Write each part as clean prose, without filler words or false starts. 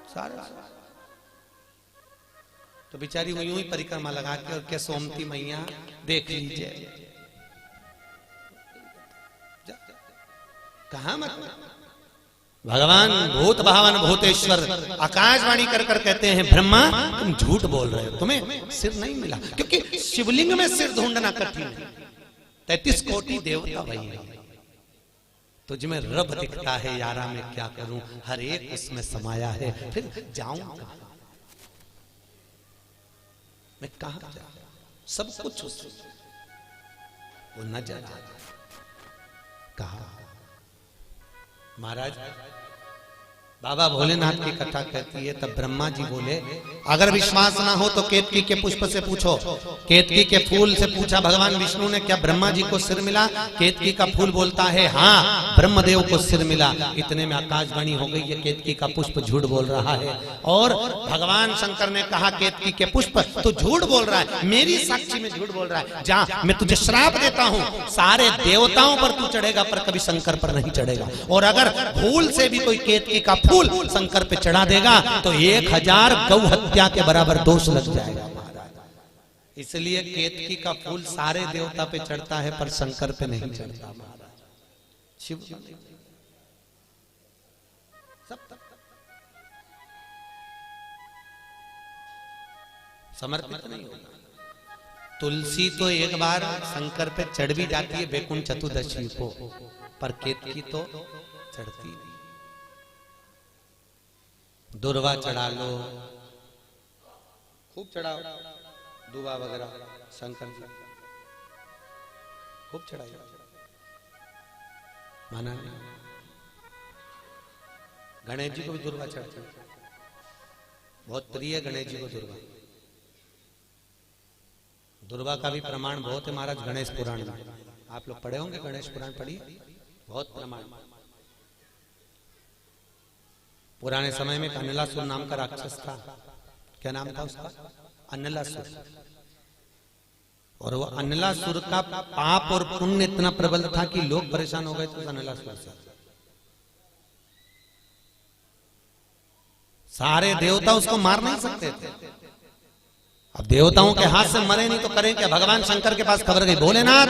सारे। तो बेचारी वो यूं ही परिक्रमा लगा के और क्या सोमती मैया देख लीजिए कहा मत। भगवान भूत भावन भूतेश्वर आकाशवाणी कर कर कहते हैं ब्रह्मा तुम झूठ बोल रहे हो, तुम्हें सिर नहीं मिला, क्योंकि शिवलिंग में सिर ढूंढना कठिन है। 33 कोटि देवता वही है, तुझ में रब दिखता है यारा, मैं क्या करूं, हर एक उसमें समाया है, फिर जाऊं मैं कहां जाऊं, सब कुछ वो नजर आ कहा। महाराज बाबा भोलेनाथ की कथा कहती है, तब ब्रह्मा जी बोले अगर विश्वास ना हो तो केतकी के पुष्प से पूछो। केतकी के फूल से पूछा भगवान विष्णु ने, क्या ब्रह्मा जी को सिर मिला? केतकी का फूल बोलता है हाँ ब्रह्मदेव को सिर मिला। इतने में आकाशवाणी हो गई है केतकी का पुष्प झूठ बोल रहा है। और भगवान शंकर ने कहा केतकी के पुष्प तू झूठ बोल रहा है, मेरी साक्षी में झूठ बोल रहा है, जा मैं तुझे श्राप देता हूं, सारे देवताओं पर तू चढ़ेगा पर कभी शंकर पर नहीं चढ़ेगा। और अगर भूल से भी कोई केतकी का फूल शंकर पे चढ़ा देगा तो 1000 गौ हत्या के बराबर दोष लग जाएगा। इसलिए केतकी का फूल सारे देवता पे चढ़ता है पर शंकर पे नहीं चढ़ता। शिव सब समर्पित नहीं होगा। तुलसी तो एक बार शंकर पे चढ़ भी जाती है वैकुंठ चतुर्दशी को, पर केतकी तो चढ़ती नहीं। दुर्वा चढ़ा लो, खूब चढ़ाओ, दुबा वगैरह शंकर जी खूब चढ़ाई, माना नहीं। गणेश जी को भी दुर्वा चढ़ती, बहुत प्रिय गणेश जी को दुर्वा। दुर्वा का भी प्रमाण बहुत है महाराज गणेश पुराण में, आप लोग पढ़े होंगे गणेश पुराण, पढ़िए, बहुत प्रमाण। पुराने समय में अन्नलासुर नाम का राक्षस था, क्या नाम था उसका? अन्नलासुर। और वो अन्नलासुर का पाप और पुण्य इतना प्रबल था कि लोग परेशान हो गए थे अन्नलासुर से। सारे देवता उसको मार नहीं सकते थे। अब देवताओं के हाथ से मरे नहीं तो करें क्या? भगवान शंकर के पास खबर गई, भोलेनाथ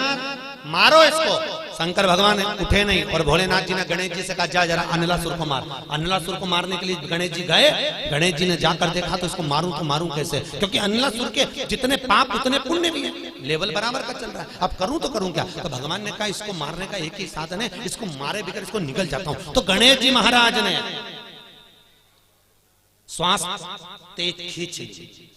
मारो इसको। शंकर भगवान उठे नहीं और भोलेनाथ जी ने गणेश जी से कहा जा जरा अन्नलासुर को मार। अन्नलासुर को मारने के लिए गणेश जी गए। गणेश जी ने जाकर देखा तो इसको मारूं तो मारूं कैसे, क्योंकि अन्नलासुर के जितने पाप उतने पुण्य भी हैं, लेवल बराबर का चल रहा है। अब करूं तो करूं क्या? तो भगवान ने कहा इसको मारने का एक ही साधन है, इसको मारे बिगर इसको निगल जाता हूं। तो गणेश जी महाराज ने श्वास तेज खींची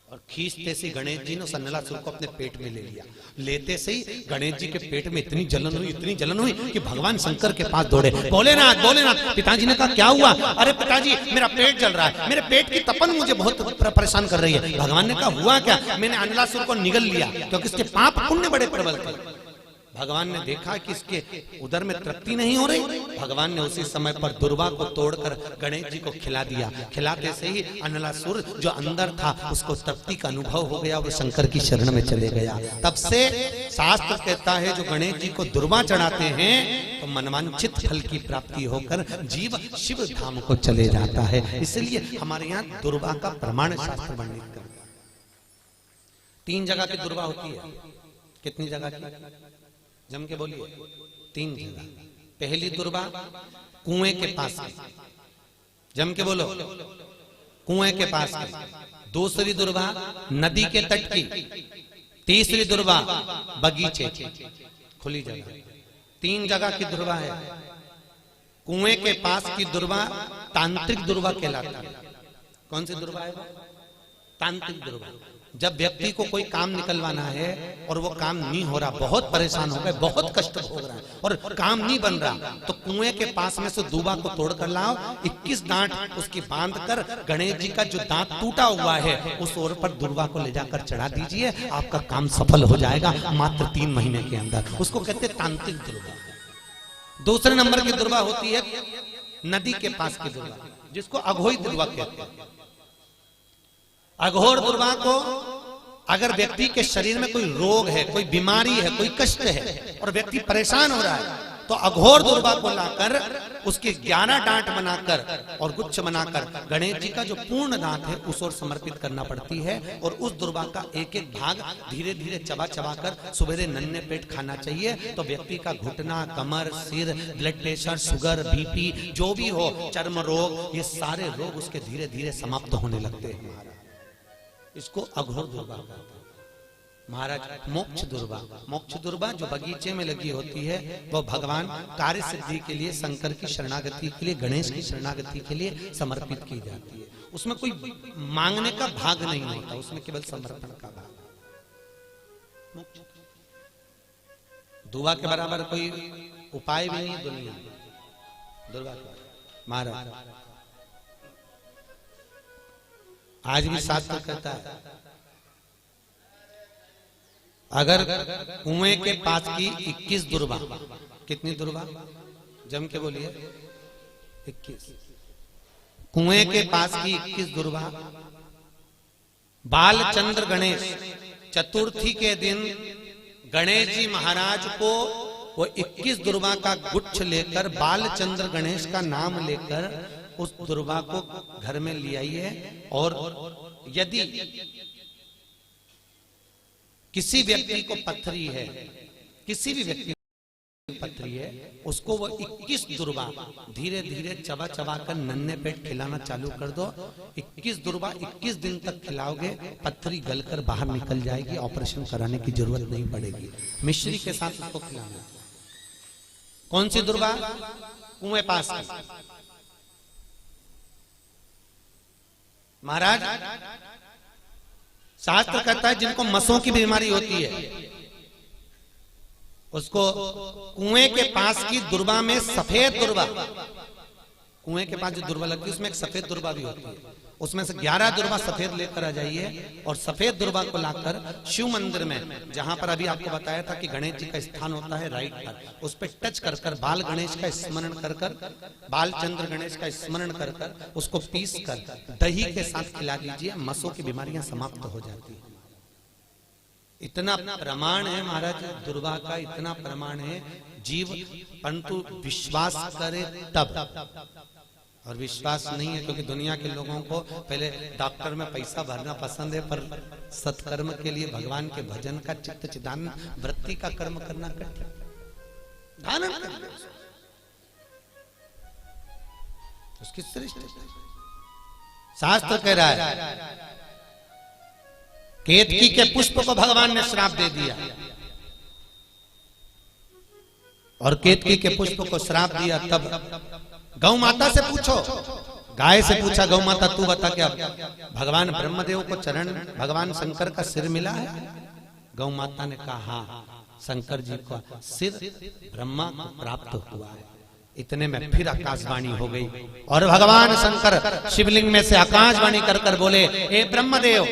और खींचते से गणेश जी ने उस अन्नलासुर को अपने पेट में ले लिया। लेते से ही गणेश जी के पेट में इतनी जलन हुई कि भगवान शंकर के पास दौड़े, भोलेनाथ भोलेनाथ। पिताजी ने कहा क्या हुआ? अरे पिताजी मेरा पेट जल रहा है, मेरे पेट की तपन मुझे बहुत परेशान कर रही है। भगवान ने कहा हुआ क्या? मैंने अन्नलासुर को निगल लिया, क्योंकि इसके पाप पुण्य बड़े प्रबल थे। भगवान ने देखा कि इसके उदर में तृप्ति नहीं हो रही। भगवान ने उसी समय पर दुर्वा को तोड़कर गणेश जी को खिला दिया। खिलाते से ही अन्नलासुर जो अंदर था उसको तृप्ति का अनुभव हो गया, वो शंकर की शरण में चले गया। तब से शास्त्र कहता है जो गणेश जी को दुर्वा चढ़ाते हैं तो मनवांछित फल की प्राप्ति होकर जीव शिव धाम को चले जाता है। इसलिए हमारे यहाँ दुर्वा का प्रमाण शास्त्र वर्णित करता है। 3 जगह की दुर्वा होती है। कितनी जगह की? जम के बोलिए। 3 जगह। पहली दुर्वा कुएं के पास की, जम के बोलो, कुएं के पास की। दूसरी दुर्वा नदी के तट की। तीसरी दुर्वा बगीचे की, खुली जगह। 3 जगह की दुर्वा है। कुएं के पास की दुर्वा तांत्रिक दुर्वा कहलाती है। कौन सी दुर्वा है? तांत्रिक दुर्वा। जब व्यक्ति को कोई काम निकलवाना है और वो काम नहीं हो रहा, बहुत परेशान हो गए, बहुत कष्ट भोग रहा है और काम नहीं बन रहा, तो कुएं के पास में से दुर्वा को तोड़ कर लाओ, 21 दांत उसकी बांध कर गणेश जी का जो दांत टूटा हुआ है उस ओर पर दुर्वा को ले जाकर चढ़ा दीजिए, आपका काम सफल हो जाएगा मात्र 3 महीने के अंदर। उसको कहते हैं तांत्रिक दुर्वा। दूसरे नंबर की दुर्वा होती है नदी के पास की दुर्वा, जिसको अघोई दुर्वा कहते हैं। अघोर दुर्वा को अगर व्यक्ति के शरीर में कोई रोग है, कोई बीमारी है, कोई कष्ट है और व्यक्ति परेशान हो रहा है तो अघोर दुर्वा को लाकर उसके 11 डांट बनाकर और गुच्छ बनाकर गणेश जी का जो पूर्ण दांत है उस ओर समर्पित करना पड़ती है। और उस दुर्वा का एक एक भाग धीरे धीरे चबा चबा कर सुबेरे नन्हे पेट खाना चाहिए। तो व्यक्ति का घुटना, कमर, सिर, ब्लड प्रेशर, शुगर, बीपी जो भी हो, चर्म रोग, ये सारे रोग उसके धीरे धीरे समाप्त होने लगते हैं। इसको अघोर दुर्वा कहते हैं महाराज। मोक्ष दुर्वा, मोक्ष दुर्वा जो बगीचे में लगी होती है वो भगवान कार्य सिद्धि के लिए, शंकर की शरणागति के लिए, गणेश की शरणागति के लिए समर्पित की जाती है। उसमें कोई मांगने का भाग नहीं होता, उसमें केवल समर्पण का भाग। दुआ के बराबर कोई उपाय भी नहीं है दुनिया दुर्गा महाराज। आज भी शास्त्र कहता है अगर कुएं के पास की 21 दुर्वा, कितनी दुर्वा जम के बोलिए 21, कुएं के पास की 21 दुर्वा, बालचंद्र गणेश चतुर्थी के दिन गणेश जी महाराज को वो 21 दुर्वा का गुच्छ लेकर बालचंद्र गणेश का नाम लेकर उस दुर्वा को घर में ले आइए। और यदि किसी व्यक्ति को पथरी है, किसी भी व्यक्ति को पथरी है, उसको वो 21 दुर्वा धीरे धीरे चबा चबा कर नन्हे पेट खिलाना चालू कर दो। 21 दुर्वा 21 दिन तक खिलाओगे, पथरी गलकर बाहर निकल जाएगी, ऑपरेशन कराने की जरूरत नहीं पड़ेगी। मिश्री के साथ उसको खिलाना। कौन सी दुर्वा? कुएं पास की। महाराज शास्त्र कहता है जिनको मसों की बीमारी होती है उसको कुएं के पास की दुर्वा में सफेद दुर्वा, कुएं के पास जो दुर्वा लगती है उसमें एक सफेद दुर्वा भी होती है, उसमें से 11 दुर्वा सफेद लेकर आ जाइए। और सफेद दुर्वा को लाकर शिव मंदिर में, जहां पर अभी आपको बताया था कि गणेश जी का स्थान होता है राइट पर, उस पर टच कर कर बाल गणेश का स्मरण कर कर, बालचंद्र गणेश का स्मरण कर कर उसको पीस कर दही के साथ खिला दीजिए, मसों की बीमारियां समाप्त हो जाती है। इतना प्रमाण है महाराज दुर्वा का, इतना प्रमाण है जीव, परंतु विश्वास करे तब। और विश्वास नहीं है क्योंकि दुनिया के लोगों को पहले डॉक्टर में पैसा भरना पसंद है, पर सत्कर्म के लिए भगवान के भजन का, चित्त चिदान वृत्ति का कर्म करना कठिन। धारण कर उसकी श्रेष्ठ शास्त्र कह रहा है केतकी के पुष्प को भगवान ने श्राप दे दिया, और केतकी के पुष्प को श्राप दिया तब गौ माता से पूछो, गाय से पूछा गौ माता तू बता क्या भगवान ब्रह्मदेव को चरण भगवान शंकर का सिर मिला है? गौ माता ने कहा हाँ, शंकर जी को सिर ब्रह्मा को प्राप्त हुआ है। इतने में फिर आकाशवाणी हो गई और भगवान शंकर शिवलिंग में से आकाशवाणी कर कर बोले, ए ब्रह्मदेव,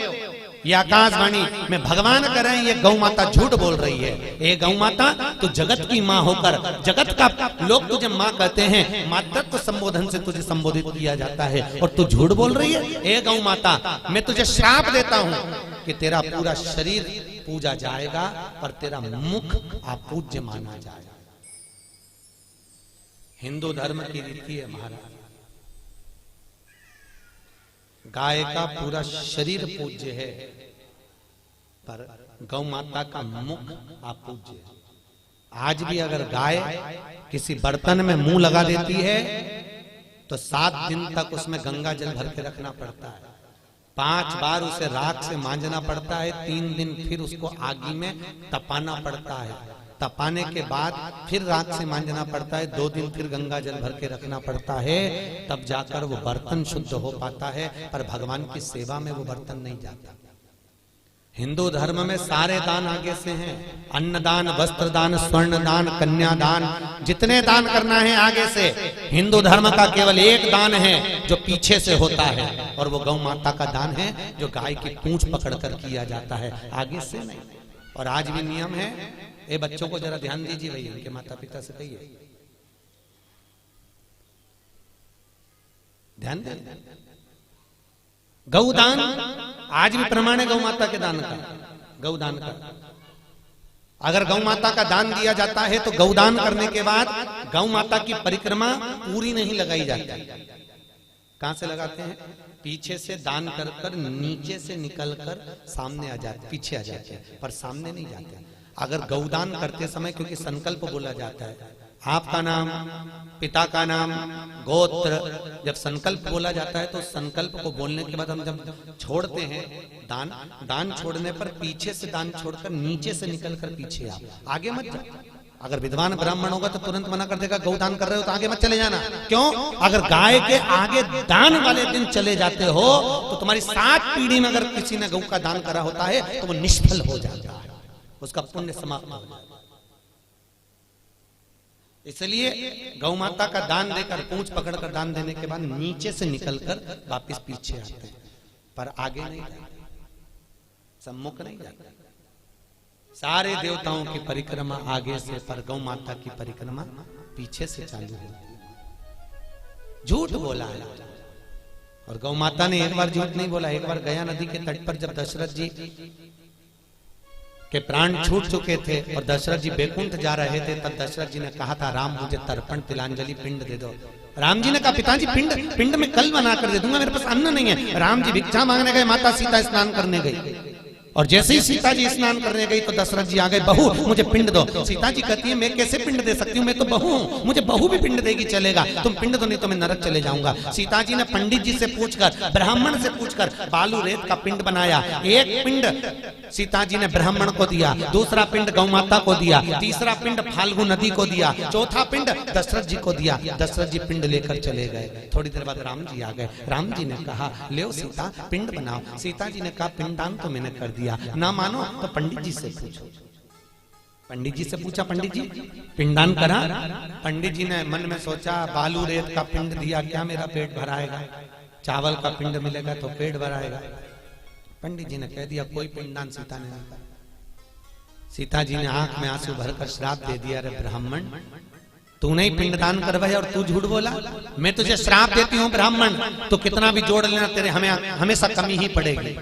ये आकाशवाणी में भगवान कर रहे हैं, ये गौ माता झूठ बोल रही है। ए गौ माता, तू जगत की माँ होकर, जगत का लोग तुझे माँ कहते हैं, मातृत्व संबोधन से तुझे संबोधित किया जाता है, और तू झूठ बोल रही है। ए गौ माता, मैं तुझे श्राप देता हूँ कि तेरा पूरा शरीर पूजा जाएगा पर तेरा मुख अपूज्य माना जाएगा। हिंदू धर्म की रीति है महाराज, गाय का पूरा शरीर पूज्य है पर गौ माता का मुख अपूज्य है। आज भी अगर गाय किसी बर्तन में मुंह लगा देती है तो 7 दिन तक उसमें गंगा जल भर के रखना पड़ता है, 5 बार उसे राख से मांजना पड़ता है, 3 दिन फिर उसको आगी में तपाना पड़ता है, तपाने के बाद फिर राख से मांजना पड़ता है, 2 दिन फिर गंगा जल भर के रखना पड़ता है, तब जाकर वो बर्तन शुद्ध हो पाता है। पर भगवान की सेवा में वो बर्तन नहीं जाता। हिंदू धर्म में सारे दान आगे से हैं, अन्नदान, वस्त्र दान, स्वर्ण दान, कन्यादान, जितने दान करना है आगे से। हिंदू धर्म का केवल एक दान है जो पीछे से होता है, और वो गौ माता का दान है जो गाय की पूंछ पकड़कर किया जाता है, आगे से नहीं। और आज भी नियम है, ये बच्चों को जरा ध्यान दीजिए भैया, इनके माता पिता से कहिए ध्यान दें। गौदान आज भी प्रमाण है गौ माता के दान का, गौदान का। अगर गौ माता का दान दिया जाता है तो गौदान करने के बाद गौ माता की परिक्रमा पूरी नहीं लगाई जाती। कहां से लगाते हैं? पीछे से दान कर कर नीचे से निकल कर सामने आ जाते, पीछे आ जाते हैं, पर सामने नहीं जाते। अगर गौदान करते समय, क्योंकि संकल्प बोला जाता है, आपका नाम, पिता का नाम, गोत्र, जब संकल्प बोला जाता है तो संकल्प को बोलने के बाद हम जब छोड़ते हैं दान छोड़ने पर पीछे से दान छोड़कर नीचे से निकलकर पीछे आओ, आगे मत जाओ। अगर विद्वान ब्राह्मण होगा तो तुरंत मना कर देगा, गौदान कर रहे हो तो आगे मत चले जाना। क्यों? अगर गाय के आगे दान वाले दिन चले जाते हो तो तुम्हारी 7 पीढ़ी में अगर किसी ने गौ का दान करा होता है तो वो निष्फल हो जाता है, उसका पुण्य समाप्त हो जाता है। इसलिए गौ माता का दान देकर, पूंछ पकड़कर दान देने के बाद नीचे से निकलकर वापस पीछे आते हैं, पर आगे नहीं जाते, सम्मुख नहीं जाते। सारे देवताओं की परिक्रमा आगे से, पर गौ माता की परिक्रमा पीछे से चालू होती है। झूठ बोला है, और गौ माता ने एक बार झूठ नहीं बोला। एक बार गया नदी के तट पर जब दशरथ जी के प्राण छूट चुके थे और दशरथ जी बैकुंठ जा रहे थे, तब दशरथ जी ने कहा था, राम मुझे तर्पण तिलांजलि पिंड दे दो। राम जी ने कहा, पिताजी पिंड में कल बना कर दे दूंगा, मेरे पास अन्न नहीं है। राम जी भिक्षा मांगने गए, माता सीता स्नान करने गई, और जैसे ही सीता जी स्नान करने गई तो दशरथ जी आ गए, बहू मुझे पिंड दो। सीता जी कहती है, मैं कैसे पिंड दे सकती हूँ, मैं तो बहू हूँ, मुझे बहू भी पिंड देगी चलेगा, तुम पिंड दो नहीं तो मैं नरक चले जाऊंगा। सीता जी ने पंडित जी से पूछकर, ब्राह्मण से पूछकर बालू रेत का पिंड बनाया। एक पिंड सीता जी ने ब्राह्मण को दिया, दूसरा पिंड गौ माता को दिया, तीसरा पिंड फाल्गु नदी को दिया, चौथा पिंड दशरथ जी को दिया। दशरथ जी पिंड लेकर चले गए। थोड़ी देर बाद राम जी आ गए। राम जी ने कहा, ले सीता पिंड बनाओ। सीता जी ने कहा, पिंडदान तो मैंने कर दिया, ना मानो तो पंडित जी से पूछो। पंडित जी से पूछा, पंडित जी पिंडदान करा? पंडित जी ने मन में सोचा, बालू रेत का पिंड दिया, क्या मेरा पेट भराएगा? चावल का पिंड मिलेगा तो पेट भराएगा। पंडित जी ने कह दिया, कोई पिंडदान सीता ने नहीं करा। सीता जी ने आंख में आंसू भरकर श्राप दे दिया, अरे ब्राह्मण, तूने ही पिंडदान करवाया और तू झूठ बोला। मैं तुझे श्राप देती हूँ ब्राह्मण, तो कितना भी जोड़ लेना, तेरे हमेशा कमी ही पड़ेगी।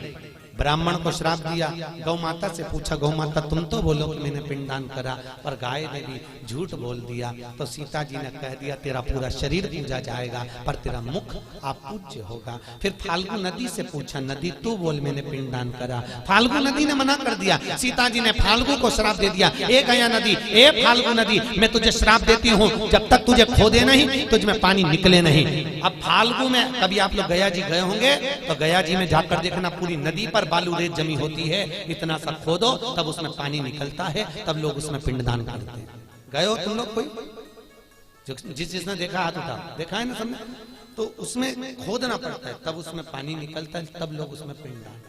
ब्राह्मण को श्राप दिया। गौ माता से पूछा, गौ माता तुम तो बोलो कि मैंने पिंडदान करा, पर गाय ने भी झूठ बोल दिया। तो सीता जी ने कह दिया, तेरा पूरा शरीर पूजा जाएगा पर तेरा मुख अपूज्य होगा। फिर फाल्गु नदी से पूछा, नदी तू बोल मैंने पिंडदान करा। फाल्गु नदी ने मना कर दिया। सीता जी ने फाल्गु को श्राप दे दिया, ए गया नदी, ए फाल्गु नदी, मैं तुझे श्राप देती हूँ, जब तक तुझे खोदे नहीं तुझ में पानी निकले नहीं। अब फाल्गु में, कभी आप लोग गया जी गए होंगे तो गया जी में जाकर देखना, पूरी नदी पर बालू रेत जमी होती है, इतना सा खोदो तब उसमें पानी निकलता है, तब लोग उसमें पिंडदान करते हैं। गए हो तुम लोग? कोई जिसने देखा हाथ उठा, देखा है ना सबने? तो उसमें खोदना पड़ता है, तब उसमें पानी निकलता है, तब लोग उसमें पिंडदान।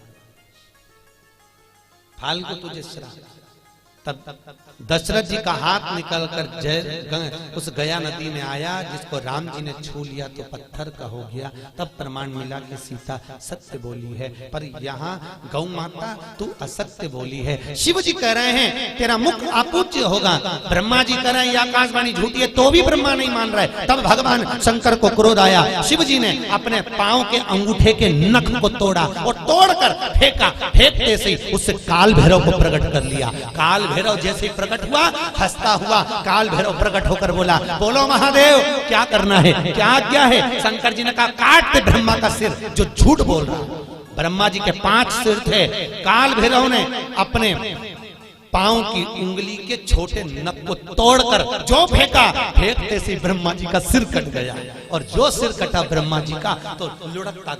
फाल्गु तुझे श्राप। तब दशरथ जी का हाथ निकलकर उस गया नदी में आया, जिसको राम जी ने छू लिया तो पत्थर का हो गया। तब प्रमाण मिला कि सीता सत्य बोली है, पर यहाँ गौ माता तू असत्य बोली है। शिव जी कह रहे हैं तेरा मुख अपूज्य होगा, ब्रह्मा जी कह रहे हैं ये आकाशवाणी झूठी है, तो भी ब्रह्मा नहीं मान रहे। तब भगवान शंकर को क्रोध आया। शिव जी ने अपने पांव के अंगूठे के नख को तोड़ा और तोड़कर फेंका। फेंकते से उससे काल भैरव को प्रकट कर लिया। काल भैरव जैसे प्रकट हुआ, हंसता हुआ काल भैरव प्रकट होकर बोला, बोलो महादेव क्या करना है, क्या आज्ञा है? शंकर जी ने कहा, काट दे ब्रह्मा का सिर जो झूठ बोल रहा। ब्रह्मा जी के 5 सिर थे। काल भैरव ने अपने पांव की उंगली के छोटे नख को तोड़कर जो फेंका, फेंकते से ब्रह्मा जी का सिर कट गया। और जो सिर कटा ब्रह्मा जी का तो लुढ़कता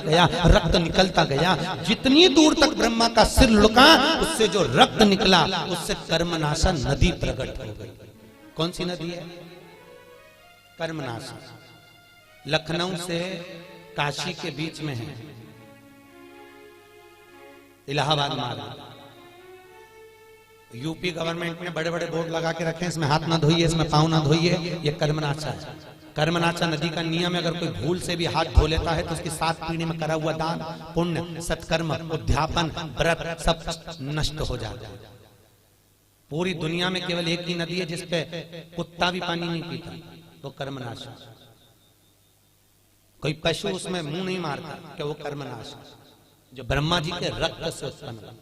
गया, रक्त निकलता गया। जितनी दूर तक ब्रह्मा का सिर लुढ़का, उससे जो रक्त निकला उससे कर्मनाशा नदी प्रकट हो गई। कौन सी नदी है? कर्मनाशा। लखनऊ से काशी के बीच में है, इलाहाबाद मार्ग। यूपी गवर्नमेंट ने बड़े बड़े बोर्ड लगा के रखे हैं, इसमें हाथ ना धोइए, इसमें पाँव ना धोइए, ये कर्मनाशा है। कर्मनाशा नदी का नियम है, अगर कोई भूल से भी हाथ धो लेता है तो उसकी 7 पीढ़ी में करा हुआ दान, पुण्य, सत्कर्म, उद्यापन, व्रत सब नष्ट हो जाता है। पूरी दुनिया में केवल एक ही नदी है जिसपे कुत्ता भी पानी नहीं पीता, तो कर्मनाशा। कोई पशु उसमें मुंह नहीं मारता, क्या वो कर्मनाशा, जो ब्रह्मा जी के रक्त से उत्पन्न।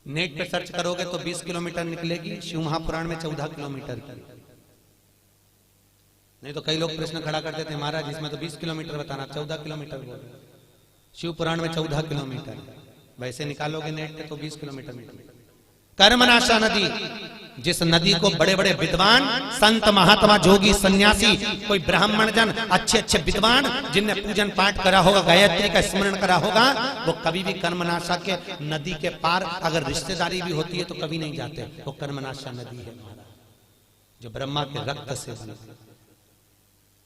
नेट पे सर्च करोगे तो 20 किलोमीटर निकलेगी, शिव महापुराण में 14 किलोमीटर की। नहीं तो कई लोग प्रश्न खड़ा करते थे महाराज इसमें तो 20 किलोमीटर बताना, 14 किलोमीटर बोल। शिव पुराण में 14 किलोमीटर, वैसे निकालोगे नेट पे तो 20 किलोमीटर निकलेगा। कर्मनाशा नदी, जिस नदी को बड़े बड़े विद्वान संत महात्मा जोगी सन्यासी कोई ब्राह्मण जन अच्छे अच्छे विद्वान जिनने पूजन पाठ करा होगा, गायत्री का स्मरण करा होगा, वो कभी भी कर्मनाशा के नदी के पार अगर रिश्तेदारी भी होती है तो कभी नहीं जाते। वो कर्मनाशा नदी है जो ब्रह्मा के रक्त से बनी।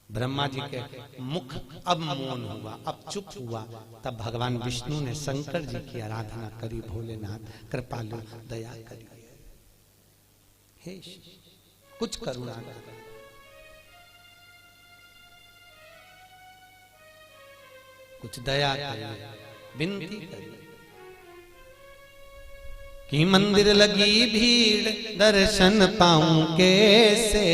ब्रह्मा जी के मुख अब मौन हुआ, अब चुप हुआ, तब भगवान विष्णु ने शंकर जी की आराधना करी। भोलेनाथ कृपालु दया करिए, हे कुछ करुणा कर, कुछ दया करिए, विनती करिए कि मंदिर लगी भीड़ दर्शन पाऊं कैसे,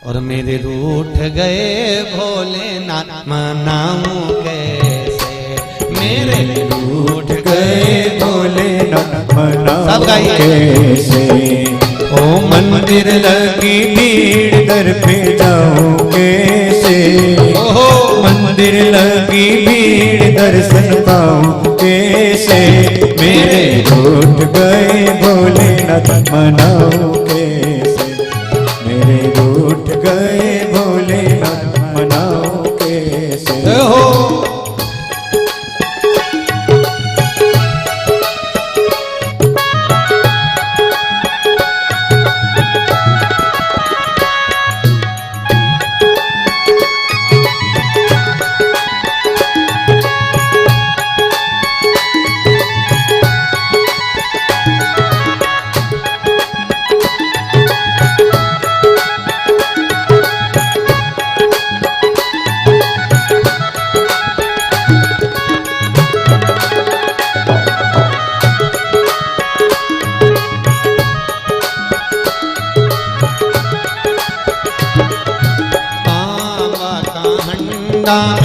और मेरे रूठ गए भोलेनाथ मनाऊं कैसे, मेरे रूठ गए भोलेनाथ मनाऊं कैसे। ओ मंदिर लगी भीड़ दर पे जाऊं कैसे, ओ मंदिर लगी भीड़ दर्शन पाऊं कैसे, मेरे रूठ गए भोलेनाथ मनाऊं कैसे, मेरे रूठ गए भोलेनाथ मनाऊं कैसे। हो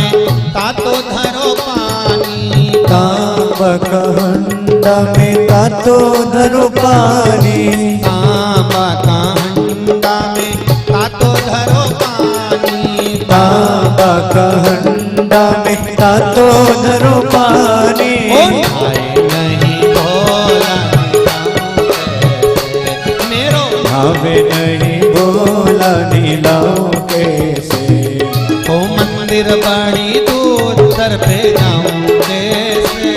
में तातो धरो पानी, तांबा का हंडा में तातो धरो पानी, तांबा का हंडा में तातो धरो पानी, तांबा का हंडा में तातो धरो पानी। नहीं बोला मेरो भावे नहीं बोला नीलाओं कैसे, ओ मंदिर बड़ी दूर दर पे जाऊं कैसे,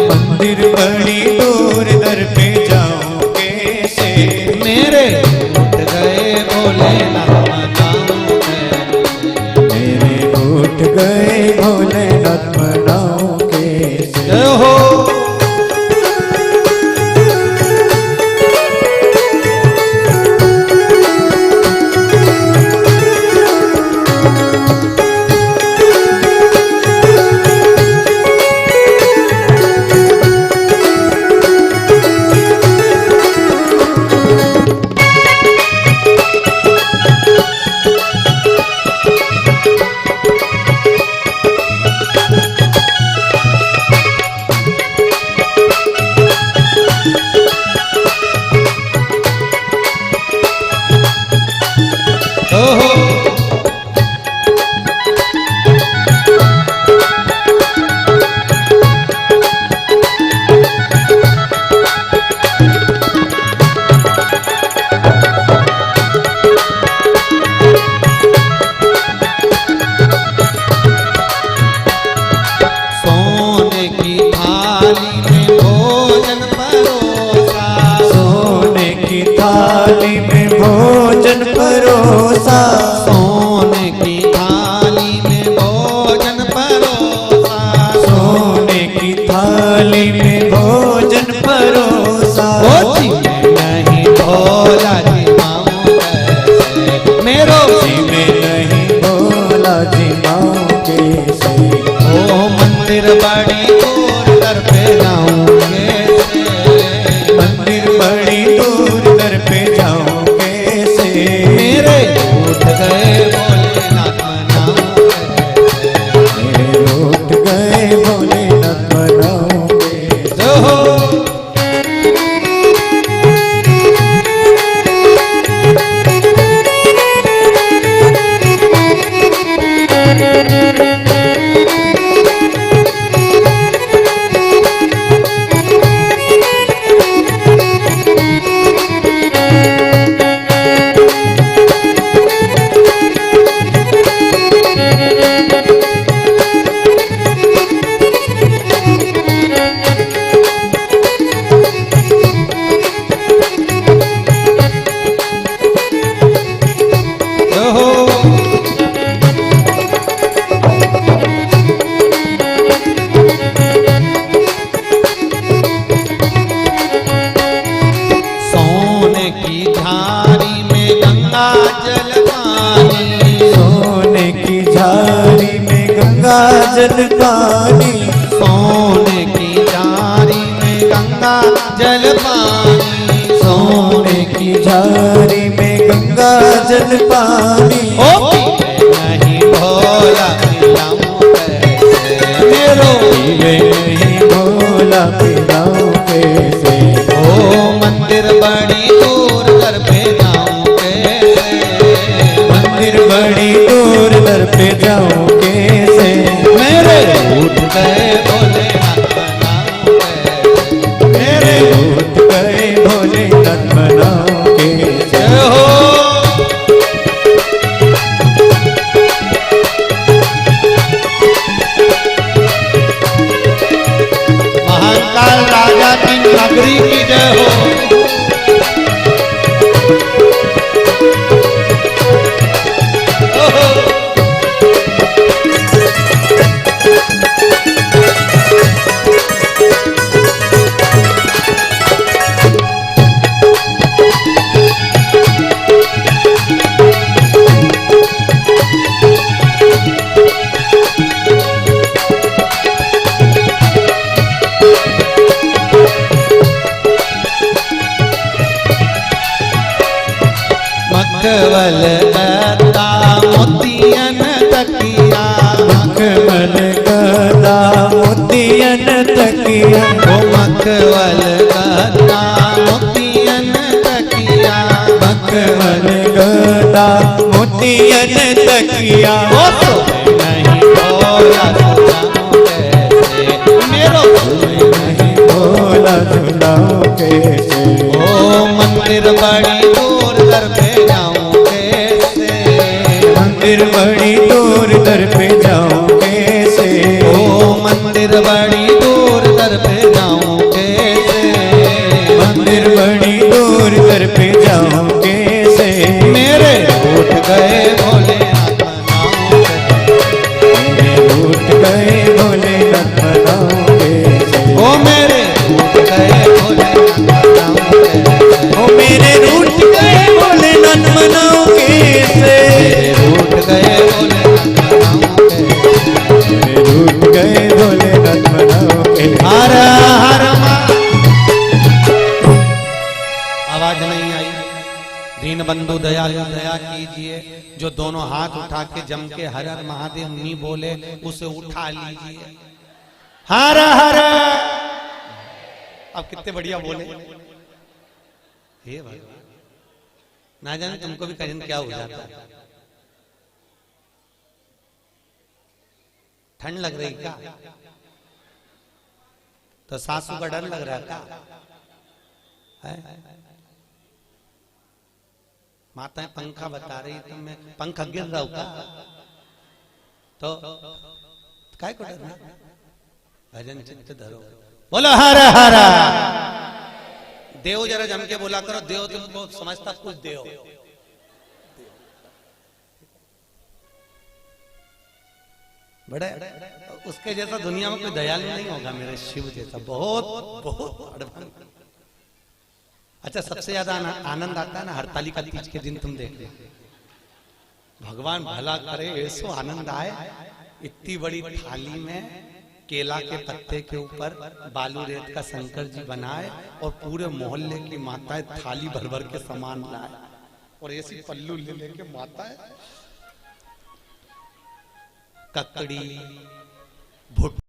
मंदिर बड़ी दूर दर पे जाऊं कैसे, मेरे उठ गए भोलेनाथ मनाऊं कैसे, मेरे उठ गए भोलेनाथ मनाऊं कैसे। जय हो जल पानी, सोने की जारी में गंगा जल पानी, सोने की झारी में गंगा जल पानी। ओ पीवे नहीं भोला पिलाऊं कैसे मेरो, पीवे नहीं भोला पिलाऊं कैसे। ओ मंदिर बड़ी दूर दर पे जाऊं कैसे, मंदिर बड़ी दूर दर पे जाऊं कैसे। मेरे उठ गए भोलेनाथ मनाऊं कैसे, मेरे उठ गए भोलेनाथ मनाऊं कैसे। जय हो महाकाल राजा की नगरी की जय हो। मखमल गदा मोतियन तकिया, मखमल गदा मोतियन तकिया, ओ मखमल गदा मोतियन तकिया, मखमल गदा मोतियन तकिया। ओ सोए नहीं भोला सुनाऊं कैसे मेरो, नहीं भोला सुनाऊं कैसे। ओ मंदिर बड़ी दूर दर पे जाऊं कैसे, मंदिर बड़ी दूर दर पे जाऊं कैसे। ओ मंदिर बड़ी दूर दर पे जाऊं कैसे, मंदिर बड़ी दूर दर पे जाऊं कैसे। मेरे उठ गए भोलेनाथ मनाऊं कैसे, मेरे उठ गए भोलेनाथ मनाऊं कैसे। ओ मेरे उठ गए भोलेनाथ मनाऊं कैसे, ओ मेरे रूठ गए भोलेनाथ मनाऊं कैसे। मेरे उठ गए भोलेनाथ मनाऊं कैसे, मेरे रूठ गए भोलेनाथ मनाऊं कैसे। हर हर आवाज नहीं आई। दीन बंधु दयालु दया कीजिए, जो दोनों हाथ उठा के जम के हर हर महादेव नहीं बोले उसे उठा लीजिए। हर हर अब कितने बढ़िया बोले, हे भगवान ना जाने तुमको भी कहीं क्या हो जाता है। ठंड लग रही क्या, तो सासू का डर लग रहा है क्या है? माताएं पंखा बता रही तो मैं पंखा गिर रहा हूं क्या, तो काय को डरना, भजन चित्त धरो, बोलो हर हर। देव जरा जम के बोला करो, देव तुमको समझता कुछ देव, बड़े उसके जैसा दुनिया में कोई दयालु नहीं होगा मेरे शिव जैसा, बहुत बहुत एडवांस। अच्छा सबसे ज्यादा आनंद आता है ना हरतालिका तीज के दिन, तुम देख भगवान भला करे ऐसो आनंद आए। इतनी बड़ी थाली में केला के पत्ते के ऊपर बालू रेत का शंकर जी बनाए और पूरे मोहल्ले की माताएं थाली भर भर के सामान लाए और ऐसी पल्लू ले लेके माताएं ककड़ी भुट्टा